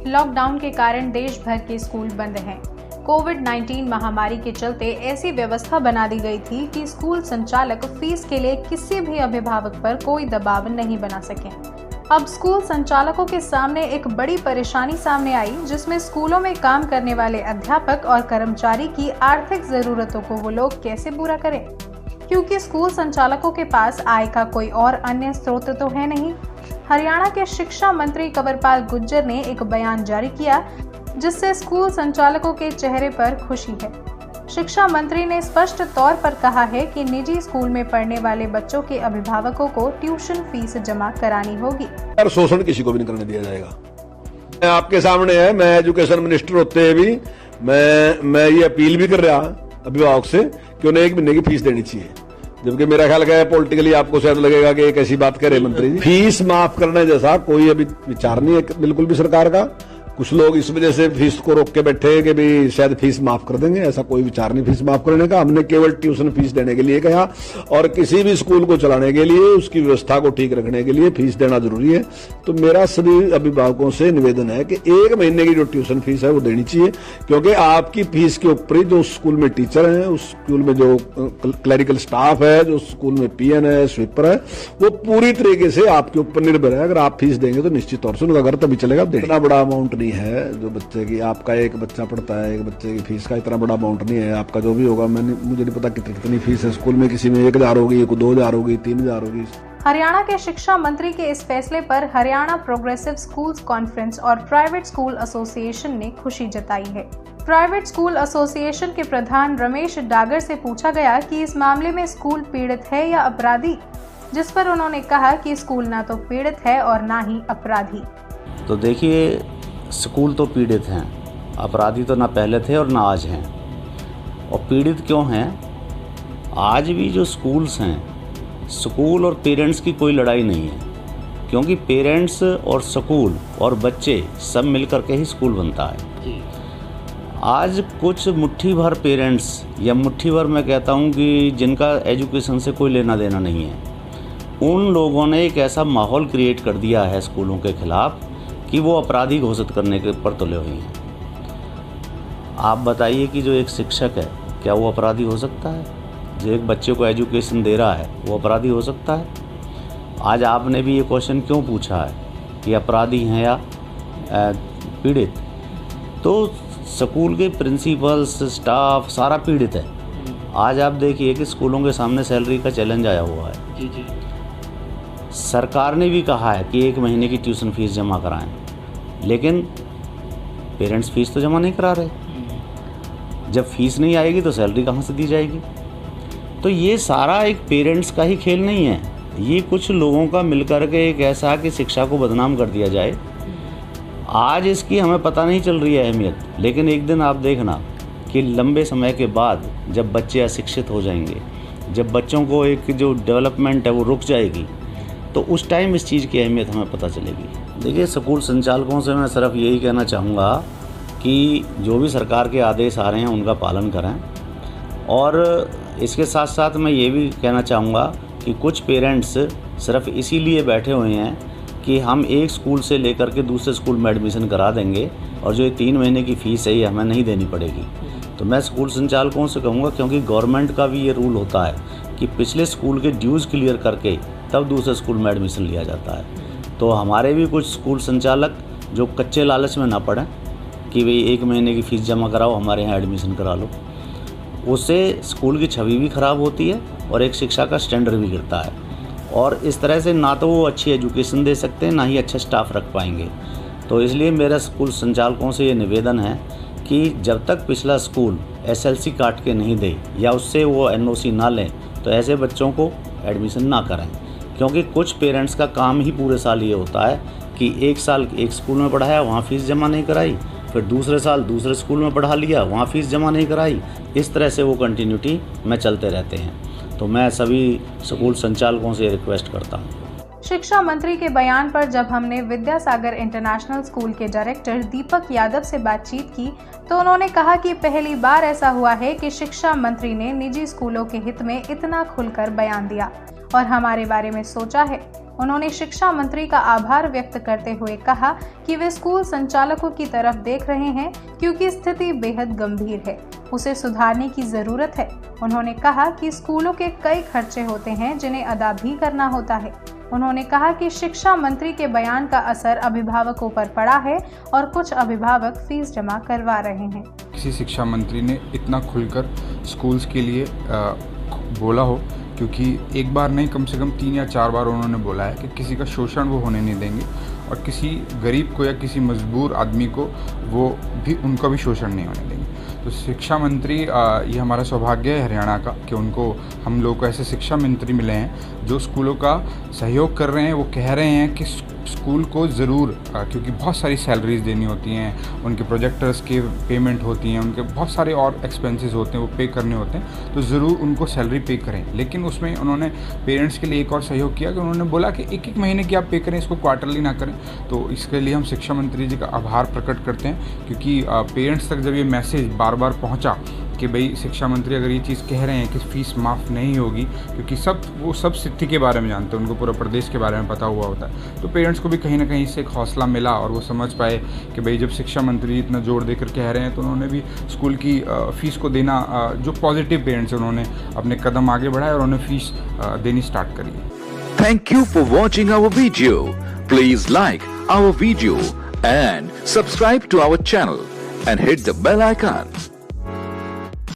Lockdown के कारण देश भर के स्कूल बंद हैं। कोविड-19 महामारी के चलते ऐसी व्यवस्था बना दी गई थी कि स्कूल संचालक फीस के लिए किसी भी अभिभावक पर कोई दबाव नहीं बना सके। अब स्कूल संचालकों के सामने एक बड़ी परेशानी सामने आई, जिसमें स्कूलों में काम करने वाले अध्यापक और कर्मचारी की आर्थिक जरूरतों को वो लोग कैसे पूरा करें, क्योंकि स्कूल संचालकों के पास आय का कोई और अन्य स्रोत तो है नहीं। हरियाणा के शिक्षा मंत्री कंवरपाल गुर्जर ने एक बयान जारी किया, जिससे स्कूल संचालकों के चेहरे पर खुशी है। शिक्षा मंत्री ने स्पष्ट तौर पर कहा है कि निजी स्कूल में पढ़ने वाले बच्चों के अभिभावकों को ट्यूशन फीस जमा करानी होगी। शोषण किसी को भी नहीं करने दिया जाएगा। आपके सामने है, मैं एजुकेशन मिनिस्टर होते हुए भी मैं ये अपील भी कर रहा अभिभावक से कि उन्हें 1 महीने की फीस देनी चाहिए। जबकि मेरा ख्याल है पॉलिटिकली आपको शायद लगेगा कि एक ऐसी बात करे मंत्री जी। फीस माफ करने जैसा कोई अभी विचार नहीं है बिल्कुल भी सरकार का। कुछ लोग इस वजह से फीस को रोक के बैठे हैं कि भी शायद फीस माफ कर देंगे, ऐसा कोई विचार नहीं फीस माफ करने का। हमने केवल ट्यूशन फीस देने के लिए कहा, और किसी भी स्कूल को चलाने के लिए उसकी व्यवस्था को ठीक रखने के लिए फीस देना जरूरी है। तो मेरा सभी अभिभावकों से निवेदन है कि 1 महीने की जो ट्यूशन फीस है वो देनी चाहिए, क्योंकि आपकी फीस के ऊपर ही जो स्कूल में टीचर हैं, उस स्कूल में जो क्लरिकल स्टाफ है, जो स्कूल में पीएन है, स्वीपर है, वो पूरी तरीके से आपके ऊपर निर्भर है। अगर आप फीस देंगे तो निश्चित तौर से उनका घर तभी चलेगा। इतना बड़ा अमाउंट है जो बच्चे की, आपका एक बच्चा पढ़ता है, एक बच्चे की फीस का इतना बड़ा अमाउंट नहीं है। आपका जो भी होगा, मुझे नहीं पता कितनी फीस है स्कूल में, किसी में 1000 होगी, 2000 होगी, 3000 होगी। हरियाणा के शिक्षा मंत्री के इस फैसले पर हरियाणा प्रोग्रेसिव स्कूल्स कॉन्फ्रेंस और प्राइवेट स्कूल एसोसिएशन ने खुशी जताई है। प्राइवेट स्कूल एसोसिएशन के प्रधान रमेश डागर से पूछा गया कि इस मामले में स्कूल पीड़ित है या अपराधी, जिस पर उन्होंने कहा कि स्कूल ना तो पीड़ित है और ना ही अपराधी। तो देखिए, स्कूल तो पीड़ित हैं, अपराधी तो ना पहले थे और ना आज हैं। और पीड़ित क्यों हैं? आज भी जो स्कूल्स हैं, स्कूल और पेरेंट्स की कोई लड़ाई नहीं है, क्योंकि पेरेंट्स और स्कूल और बच्चे सब मिलकर के ही स्कूल बनता है। आज कुछ मुट्ठी भर पेरेंट्स, या मुट्ठी भर मैं कहता हूँ कि जिनका एजुकेशन से कोई लेना देना नहीं है, उन लोगों ने एक ऐसा माहौल क्रिएट कर दिया है स्कूलों के खिलाफ कि वो अपराधी घोषित करने के पर तुले हुए हैं। आप बताइए कि जो एक शिक्षक है, क्या वो अपराधी हो सकता है? जो एक बच्चे को एजुकेशन दे रहा है, वो अपराधी हो सकता है? आज आपने भी ये क्वेश्चन क्यों पूछा है कि अपराधी हैं या पीड़ित? तो स्कूल के प्रिंसिपल्स, स्टाफ सारा पीड़ित है। आज आप देखिए कि स्कूलों के सामने सैलरी का चैलेंज आया हुआ है। सरकार ने भी कहा है कि 1 महीने की ट्यूशन फीस जमा कराएं, लेकिन पेरेंट्स फीस तो जमा नहीं करा रहे। जब फीस नहीं आएगी तो सैलरी कहाँ से दी जाएगी? तो ये सारा एक पेरेंट्स का ही खेल नहीं है, ये कुछ लोगों का मिलकर के एक ऐसा कि शिक्षा को बदनाम कर दिया जाए। आज इसकी हमें पता नहीं चल रही है अहमियत, लेकिन एक दिन आप देखना कि लंबे समय के बाद जब बच्चे अशिक्षित हो जाएंगे, जब बच्चों को एक जो डेवलपमेंट है वो रुक जाएगी, तो उस टाइम इस चीज़ की अहमियत हमें पता चलेगी। देखिए, स्कूल संचालकों से मैं सिर्फ यही कहना चाहूँगा कि जो भी सरकार के आदेश आ रहे हैं उनका पालन करें, और इसके साथ साथ मैं ये भी कहना चाहूँगा कि कुछ पेरेंट्स सिर्फ इसीलिए बैठे हुए हैं कि हम एक स्कूल से लेकर के दूसरे स्कूल में एडमिशन करा देंगे और जो ये 3 महीने की फ़ीस है ये हमें नहीं देनी पड़ेगी। तो मैं स्कूल संचालकों से कहूँगा, क्योंकि गवर्नमेंट का भी ये रूल होता है कि पिछले स्कूल के ड्यूज़ क्लियर करके तब दूसरे स्कूल में एडमिशन लिया जाता है। तो हमारे भी कुछ स्कूल संचालक जो कच्चे लालच में ना पड़ें कि भाई 1 महीने की फ़ीस जमा कराओ, हमारे यहाँ एडमिशन करा लो। उससे स्कूल की छवि भी ख़राब होती है और एक शिक्षा का स्टैंडर्ड भी गिरता है, और इस तरह से ना तो वो अच्छी एजुकेशन दे सकते हैं, ना ही अच्छा स्टाफ रख पाएंगे। तो इसलिए मेरा स्कूल संचालकों से ये निवेदन है कि जब तक पिछला स्कूल SLC काट के नहीं दे या उससे वो NOC ना लें, तो ऐसे बच्चों को एडमिशन ना करें। क्योंकि कुछ पेरेंट्स का काम ही पूरे साल ये होता है कि 1 साल एक स्कूल में पढ़ाया, वहाँ फ़ीस जमा नहीं कराई, फिर दूसरे साल दूसरे स्कूल में पढ़ा लिया, वहाँ फ़ीस जमा नहीं कराई। इस तरह से वो कंटिन्यूटी में चलते रहते हैं। तो मैं सभी स्कूल संचालकों से रिक्वेस्ट करता हूँ। शिक्षा मंत्री के बयान पर जब हमने विद्यासागर इंटरनेशनल स्कूल के डायरेक्टर दीपक यादव से बातचीत की, तो उन्होंने कहा कि पहली बार ऐसा हुआ है कि शिक्षा मंत्री ने निजी स्कूलों के हित में इतना खुलकर बयान दिया और हमारे बारे में सोचा है। उन्होंने शिक्षा मंत्री का आभार व्यक्त करते हुए कहा कि वे स्कूल संचालकों की तरफ देख रहे हैं क्योंकि स्थिति बेहद गंभीर है, उसे सुधारने की जरूरत है। उन्होंने कहा कि स्कूलों के कई खर्चे होते हैं जिन्हें अदा भी करना होता है। उन्होंने कहा कि शिक्षा मंत्री के बयान का असर अभिभावकों पर पड़ा है और कुछ अभिभावक फीस जमा करवा रहे हैं। किसी शिक्षा मंत्री ने इतना खुलकर स्कूल्स के लिए बोला हो, क्योंकि एक बार नहीं कम से कम 3 या 4 बार उन्होंने बोला है कि किसी का शोषण वो होने नहीं देंगे और किसी गरीब को या किसी मजबूर आदमी को उनका भी शोषण नहीं होने देंगे। तो शिक्षा मंत्री ये हमारा सौभाग्य है हरियाणा का कि उनको हम लोग को ऐसे शिक्षा मंत्री मिले हैं जो स्कूलों का सहयोग कर रहे हैं। वो कह रहे हैं कि स्कूल को ज़रूर, क्योंकि बहुत सारी सैलरीज देनी होती हैं, उनके प्रोजेक्टर्स के पेमेंट होती हैं, उनके बहुत सारे और एक्सपेंसेस होते हैं वो पे करने होते हैं, तो ज़रूर उनको सैलरी पे करें। लेकिन उसमें उन्होंने पेरेंट्स के लिए एक और सहयोग किया कि उन्होंने बोला कि 1-1 महीने की आप पे करें, इसको क्वार्टरली ना करें। तो इसके लिए हम शिक्षा मंत्री जी का आभार प्रकट करते हैं, क्योंकि पेरेंट्स तक जब ये मैसेज बार बार पहुँचा कि भाई शिक्षा मंत्री अगर ये चीज़ कह रहे हैं कि फ़ीस माफ़ नहीं होगी, क्योंकि वो सब स्थिति के बारे में जानते हैं, उनको पूरा प्रदेश के बारे में पता हुआ होता है, तो पेरेंट्स को भी कहीं ना कहीं इससे एक हौसला मिला और वो समझ पाए कि भाई जब शिक्षा मंत्री इतना जोर देकर कह रहे हैं तो उन्होंने भी स्कूल की फ़ीस को देना, जो पॉजिटिव पेरेंट्स हैं उन्होंने अपने कदम आगे बढ़ाए और उन्होंने फ़ीस देनी स्टार्ट करी। Thank you for watching our video. Please like our video and subscribe to our channel and hit the bell icon.